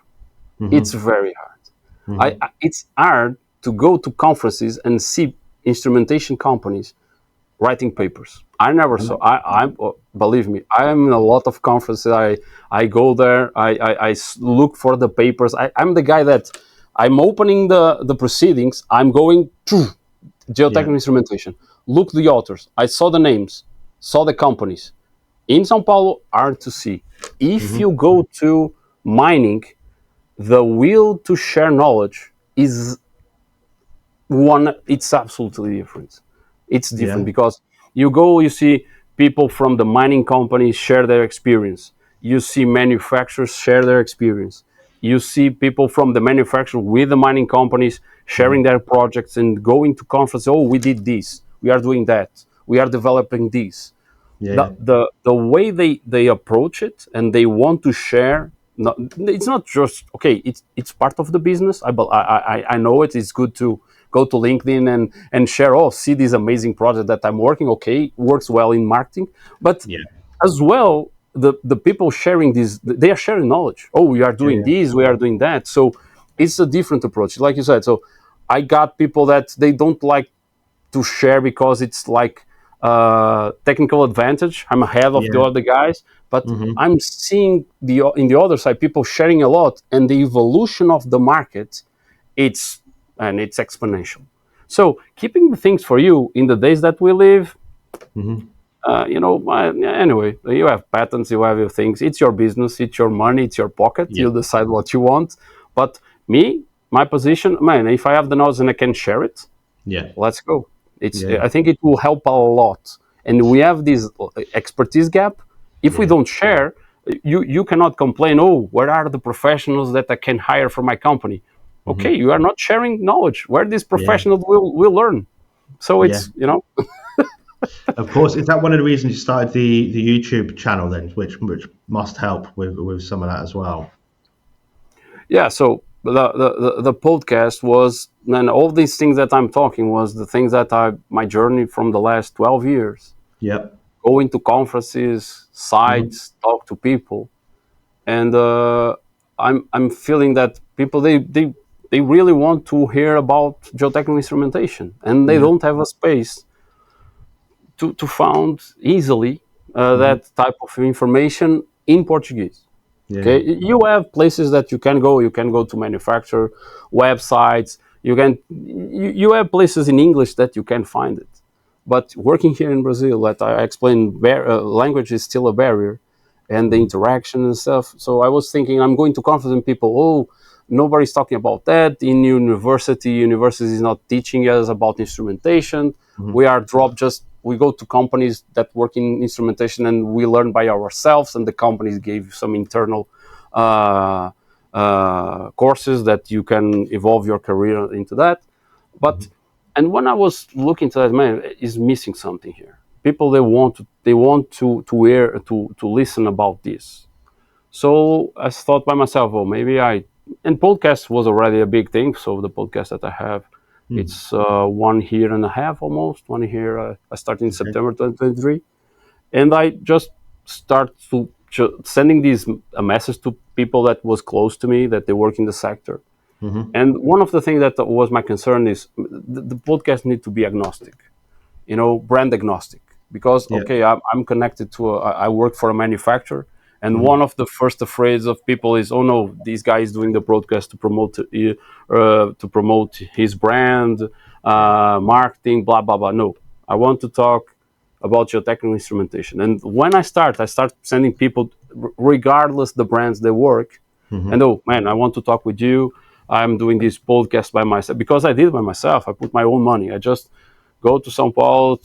It's very hard. It's hard to go to conferences and see instrumentation companies writing papers. I never saw. I believe me. I am in a lot of conferences. I go there. I look for the papers. I'm the guy that I'm opening the proceedings. I'm going to geotechnical instrumentation. Look the authors. I saw the names. Saw the companies. In São Paulo, are to see. If you go to mining, the will to share knowledge is one. It's absolutely different. It's different because you go, you see people from the mining companies share their experience. You see manufacturers share their experience. You see people from the manufacturer with the mining companies sharing their projects and going to conferences. Oh, we did this. We are doing that. We are developing this. The way they approach it and they want to share. No, it's not just okay. It's part of the business. I know it. It's good to go to LinkedIn and share. Oh, see this amazing project that I'm working. Okay, works well in marketing, but as well the people sharing this, they are sharing knowledge. Oh, we are doing this. We are doing that. So it's a different approach, like you said. So I got people that they don't like to share because it's like technical advantage. I'm ahead of the other guys, but I'm seeing in the other side people sharing a lot, and the evolution of the market, it's exponential. So keeping the things for you in the days that we live, anyway, you have patents, you have your things. It's your business, it's your money, it's your pocket. You decide what you want. But me, my position, man, if I have the knowledge and I can share it, let's go. I think it will help a lot. And we have this expertise gap. If we don't share, you cannot complain. Oh, where are the professionals that I can hire for my company? Okay, you are not sharing knowledge. Where these professionals will learn. So it's Of course, is that one of the reasons you started the YouTube channel then, which must help with some of that as well? Yeah. So the podcast was, and all these things that I'm talking was the things that my journey from the last 12 years. Yep. Going to conferences, sites, talk to people, and I'm feeling that people they really want to hear about geotechnical instrumentation, and they don't have a space to find easily that type of information in Portuguese. Okay, you have places that you can go. You can go to manufacturer websites. You have places in English that you can find it. But working here in Brazil, that I explained, language is still a barrier, and the interaction and stuff. So I was thinking, I'm going to conference and people, oh, nobody's talking about that in university. University is not teaching us about instrumentation. We are we go to companies that work in instrumentation and we learn by ourselves, and the companies gave some internal courses that you can evolve your career into that. But and when I was looking to that, man, is missing something here. People they want to hear to listen about this. So I thought by myself, well, maybe and podcast was already a big thing. So the podcast that I have, it's 1 year and a half, almost 1 year. I started in September 2023, and I just start to sending a message to people that was close to me, that they work in the sector. And one of the things that was my concern is the podcast need to be agnostic, brand agnostic, because okay, I'm connected to I work for a manufacturer, and one of the first phrase of people is, oh no, this guy is doing the broadcast to promote his brand, marketing, blah blah blah. No, I want to talk about your technical instrumentation. And when I start sending people, regardless the brands they work, and oh man, I want to talk with you. I'm doing this podcast by myself because I did it by myself. I put my own money. I just go to São Paulo,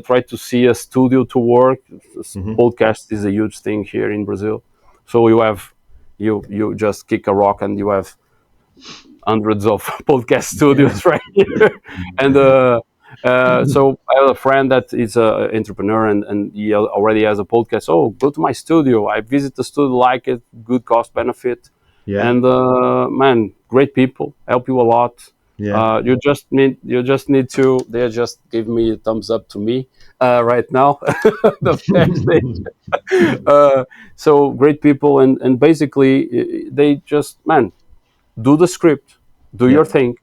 try to see a studio to work. Podcast is a huge thing here in Brazil. So you just kick a rock and you have hundreds of podcast studios right here. And so I have a friend that is an entrepreneur and he already has a podcast. Oh, go to my studio. I visit the studio, like it, good cost benefit. And man, great people, help you a lot. You just need to. They just give me a thumbs up to me right now. The backstage. So great people, and basically they just, man, do the script, do your thing,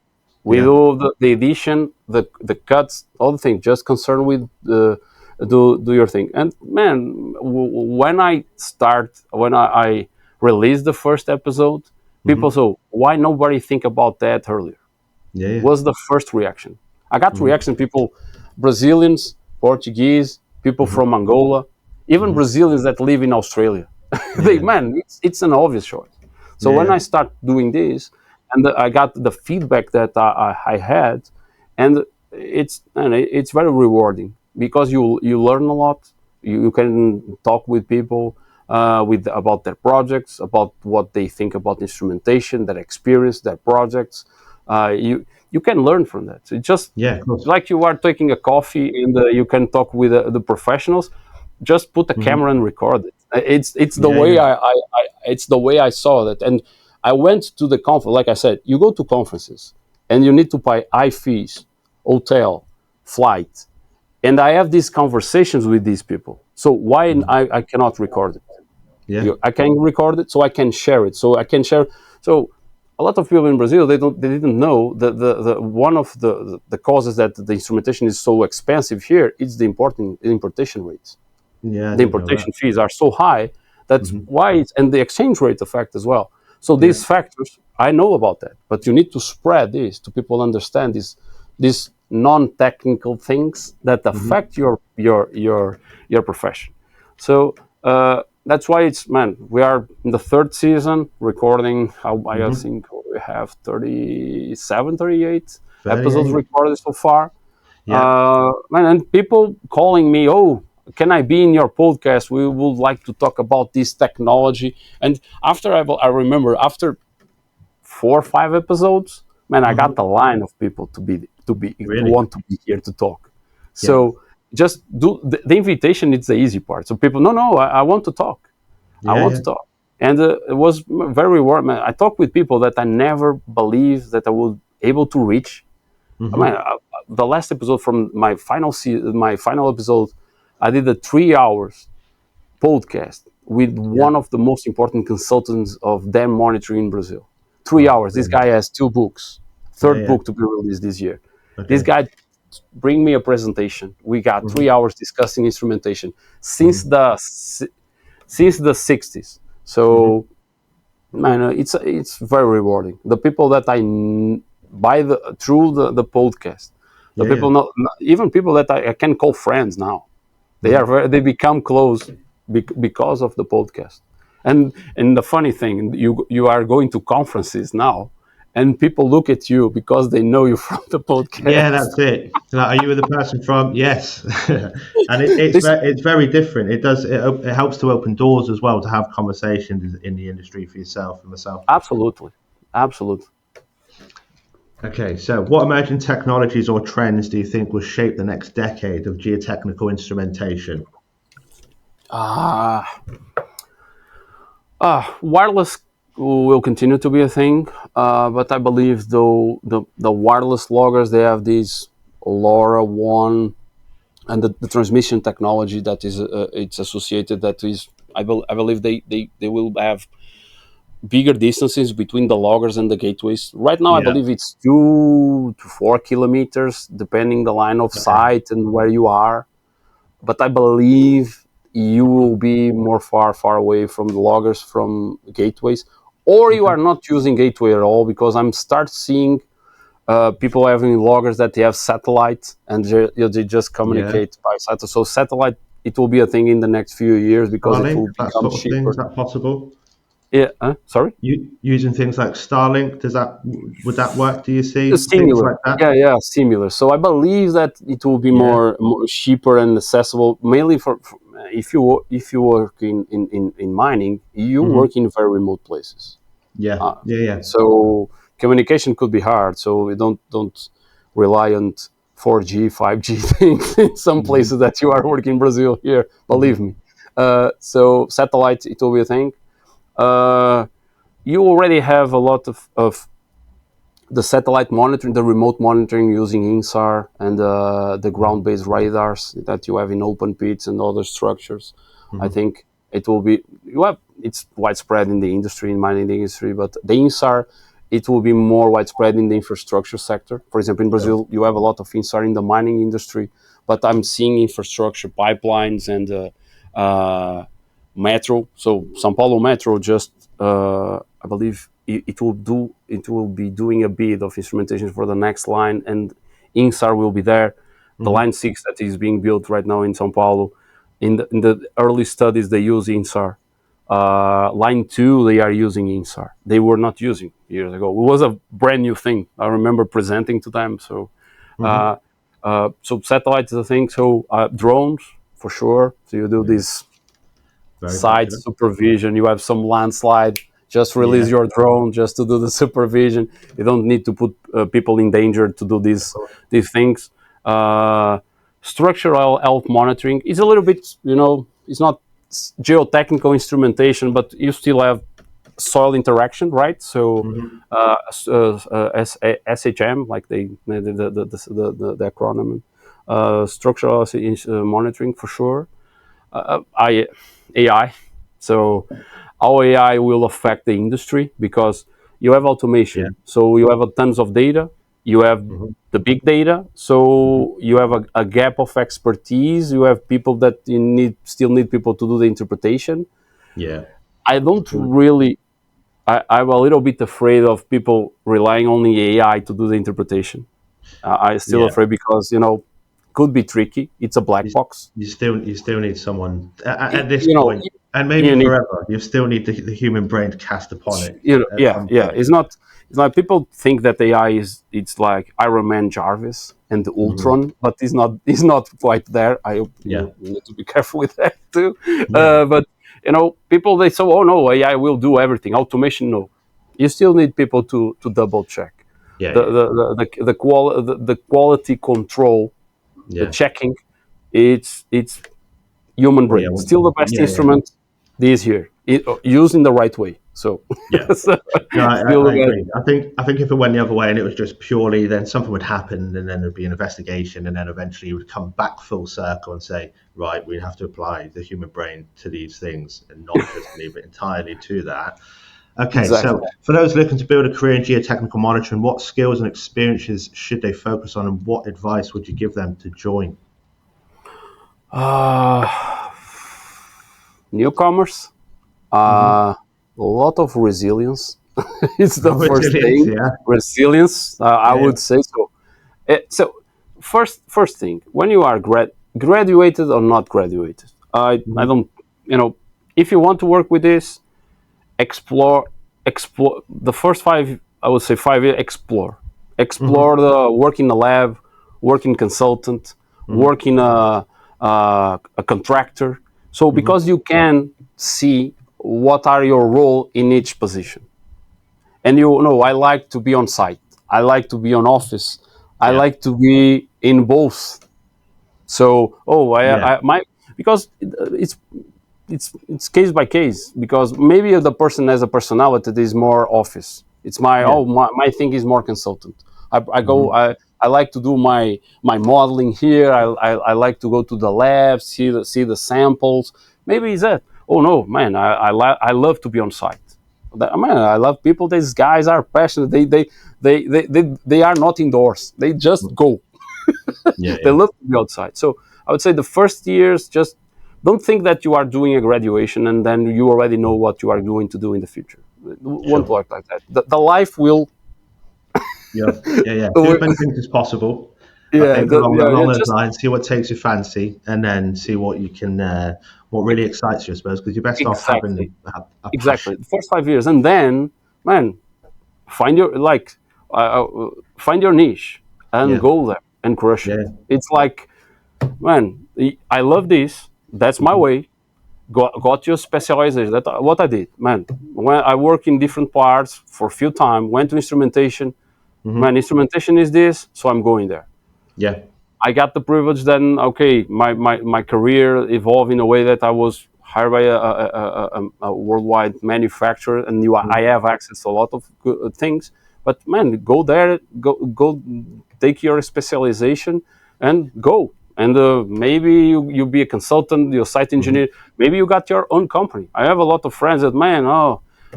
We Yeah. do the edition, the cuts, all the things. Just concerned with do your thing. And man, when I released the first episode, people Hmm. so why nobody think about that earlier? Yeah. Yeah. Was the first reaction. I got Hmm. reaction people, Brazilians, Portuguese, people Hmm. from Angola, even Hmm. Brazilians that live in Australia. They Yeah. man, it's an obvious choice. So Yeah. when Yeah. I start doing this, and I got the feedback that I had, and it's very rewarding because you learn a lot. You can talk with people with about their projects, about what they think about instrumentation, their experience, their projects. You can learn from that. So it's just Yeah. Of course. like you are taking a coffee and you can talk with the professionals. Just put a Hmm. camera and record it. It's the Yeah. way Yeah. it's the way I saw that. And I went to the conference. Like I said, you go to conferences and you need to pay high fees, hotel, flight, and I have these conversations with these people. So why Mhm. I cannot record it? Yeah. I can record it, so I can share it. So I can share. So a lot of people in Brazil they didn't know the one of the causes that the instrumentation is so expensive here is the importation rates. Yeah. I The didn't know that. importation fees are so high. That's Hmm. why and the exchange rate effect as well. So Yeah. these factors, I know about that, but you need to spread this to people understand these non-technical things that Hmm. affect your profession. So that's why it's man. We are in the third season recording. I Hmm. think we have 37, 38 episodes 38. recorded so far. Yeah. Man, and people calling me, oh, can I be in your podcast? We would like to talk about this technology. And after I remember after 4 or 5 episodes, man, I got Hmm. the line of people to Really? want to be here to talk. Yeah. So just do the invitation. It's the easy part. So people, no, I want to talk. I Yeah. want Yeah. to talk. And it was very rewarding. Man, I talked with people that I never believed that I would able to reach. I mean, Hmm. the last episode from my final episode, I did a 3 hours podcast with Yeah. one of the most important consultants of dam monitoring in Brazil. Three Oh, hours. This guy brilliant. has 2 books, Yeah. third Yeah. book to be released this year. This Okay. guy bring me a presentation. We got Hmm. 3 hours discussing instrumentation since Hmm. the 60s. Hmm. So man, it's very rewarding. The people that by the through the podcast, the Yeah. Yeah. people even people that I can call friends now. Hmm. They become close because of the podcast. And the funny thing, you are going to conferences now, and people look at you because they know you from the Yeah, podcast. that's it. Like, are you with the person from? Yes, and This it's very different. It helps to open doors as well to have conversations in the industry for yourself and myself. absolutely, absolutely. Okay, so what emerging technologies or trends do you think will shape the next decade of geotechnical instrumentation? Ah, wireless will continue to be a thing, but I believe though the wireless loggers they have these LoRa one and the transmission technology that is it's associated that is I believe they will have bigger distances between the loggers and the gateways. Right now, I Yeah. believe it's 2 to 4 kilometers, depending the line of Okay. sight and where you are. But I believe you will be more far away from the loggers from gateways, or you Okay. are not using gateway at all because I'm start seeing people having loggers that they have satellite and they just Yeah. communicate by satellite. So satellite it will be a thing in the next few years because it Starlink, will that become sort of thing, is cheaper. that possible? Yeah, sorry. Using things like Starlink, would that work? Do you see things Similar. like that? Yeah, similar. So I believe that it will be Yeah. more cheaper and accessible, mainly for if you work in mining, you Hmm. work in very remote places. Yeah. Uh, Yeah. Yeah. so communication could be hard. So we don't rely on 4G, 5G things in some Hmm. places that you are working in Brazil here. Believe Hmm. me. So satellite, it will be a thing. Uh, you already have a lot of the satellite monitoring, the remote monitoring using INSAR and the ground-based radars that you have in open pits and other structures. I Hmm. think it will be it's widespread in the industry, in mining industry, but the INSAR it will be more widespread in the infrastructure sector. For example, in Brazil, you have a lot of INSAR in the mining industry, but I'm seeing infrastructure, pipelines, and metro. So São Paulo Metro just, I believe, it will be doing a bid of instrumentation for the next line, and INSAR will be there. The line 6 that is being built right now in São Paulo, in the early studies they use INSAR. Line 2 they are using INSAR. They were not using years ago. It was a brand new thing. I remember presenting to them. So so satellite is a thing. So drones for sure. So you do this Very site popular. supervision. You have some landslide, just release your drone just to do the supervision. You don't need to put people in danger to do these things. Structural health monitoring is a little bit, it's not geotechnical instrumentation, but you still have soil interaction, right? So SHM, like the acronym, structural monitoring for sure. AI. So how AI will affect the industry, because you have automation. So you have tons of data. You have the big data. So you have a gap of expertise. You have people that still need people to do the interpretation. Yeah. I don't really. I'm a little bit afraid of people relying only AI to do the interpretation. I'm still afraid because could be tricky. It's a black box. You still need someone at this You know, point, and maybe you need, forever. You still need the human brain to cast upon it. yeah. It's not. It's like people think that AI it's like Iron Man Jarvis and Ultron, but it's not. It's not quite there. I hope you need to be careful with that too. But people they say, oh no, AI will do everything. Automation, no. You still need people to double check. The quality control, the checking. It's human brain. Still the best instrument this year, used in the right way. So I agree. I think if it went the other way and it was just purely, then something would happen, and then there'd be an investigation, and then eventually it would come back full circle and say, right, we have to apply the human brain to these things and not just leave it entirely to that. Okay, so for those looking to build a career in geotechnical monitoring, what skills and experiences should they focus on, and what advice would you give them to join? Newcomers, a lot of resilience. It's the first thing. Resilience, I would say so. So first thing, when you are graduated or not graduated, I don't, if you want to work with this, explore the first 5, I would say 5 years, explore the work in a lab, working consultant, working a contractor. So because you can see what are your role in each position, and I like to be on site, I like to be on office, I like to be in both. So because it's case by case, because maybe the person has a personality that is more office. It's my thing is more consultant. I like to do my modeling here. I like to go to the lab, see the samples. Maybe it's that. Oh no, man, I love to be on site. I love people. These guys are passionate. They are not indoors. They just go. They love to be outside. So I would say the first years, just don't think that you are doing a graduation and then you already know what you are going to do in the future. Won't work like that. The life will. Do as many things as possible. I think along those lines, see what takes your fancy, and then see what you can, what really excites you, I suppose, because you're best off having a passion. The first 5 years, and then, man, find your niche and go there and crush it. It's like, man, I love this. That's my way. Got your specialization. That's what I did, man. When I work in different parts for a few times, went to instrumentation. Man, instrumentation is this, so I'm going there. I got the privilege then, okay, my career evolved in a way that I was hired by a worldwide manufacturer, and I have access to a lot of good things. But man, go there, go take your specialization and go. And maybe you be a consultant, you're a site engineer. Maybe you got your own company. I have a lot of friends that, man,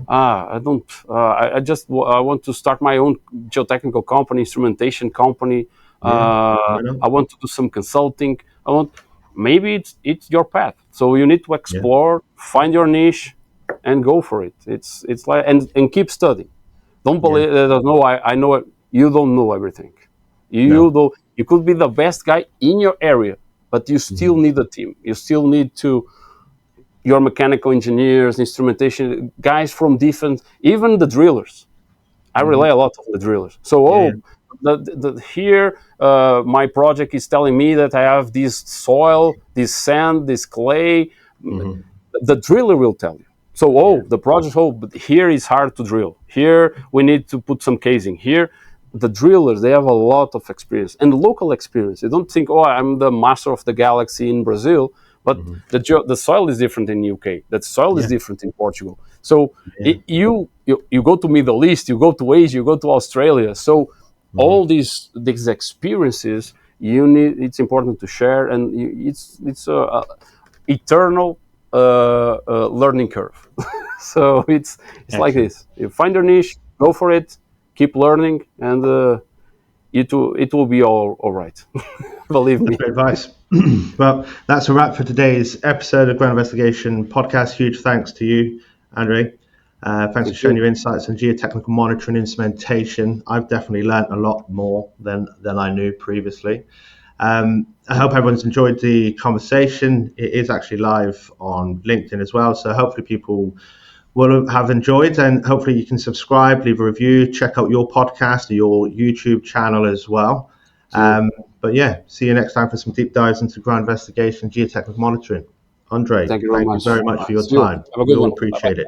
I don't. I want to start my own geotechnical company, instrumentation company. Yeah, why not? I want to do some consulting. I want. Maybe it's your path. So you need to Yeah, explore, find your niche, and go for it. It's like and keep studying. Don't yeah, believe. No, I know it. You don't know everything. You no, do. You could be the best guy in your area, but you still hmm, need a team. You still need to your mechanical engineers, instrumentation guys from different, even the drillers. I hmm, rely a lot on the drillers. So, yeah, here my project is telling me that I have this soil, this sand, this clay. hmm, The driller will tell you. So, yeah, the project, but here is hard to drill. Here we need to put some casing. Here, the drillers, they have a lot of experience and local experience. They don't think, oh, I'm the master of the galaxy in Brazil, but hmm, the soil is different in UK. The soil is yeah, different in Portugal. So yeah, you go to Middle East, you go to Asia, you go to Australia. So hmm, all these experiences you need. It's important to share, and it's a eternal learning curve. So it's like excellent. this. You find your niche, go for it, keep learning, and it will be all right. Believe That's me. great advice. Well, that's a wrap for today's episode of Ground Investigation Podcast. Huge thanks to you, Andre. Thanks for Thank sharing you. your insights on geotechnical monitoring instrumentation. I've definitely learnt a lot more than I knew previously. I hope everyone's enjoyed the conversation. It is actually live on LinkedIn as well, so hopefully people will have enjoyed, and hopefully you can subscribe, leave a review, check out your podcast or your YouTube channel as well. See you. But yeah, see you next time for some deep dives into ground investigation, geotechnical monitoring. Andre, Thank you very thank you much. very much for your See you. time. Have a We good all one. Bye appreciate bye. it.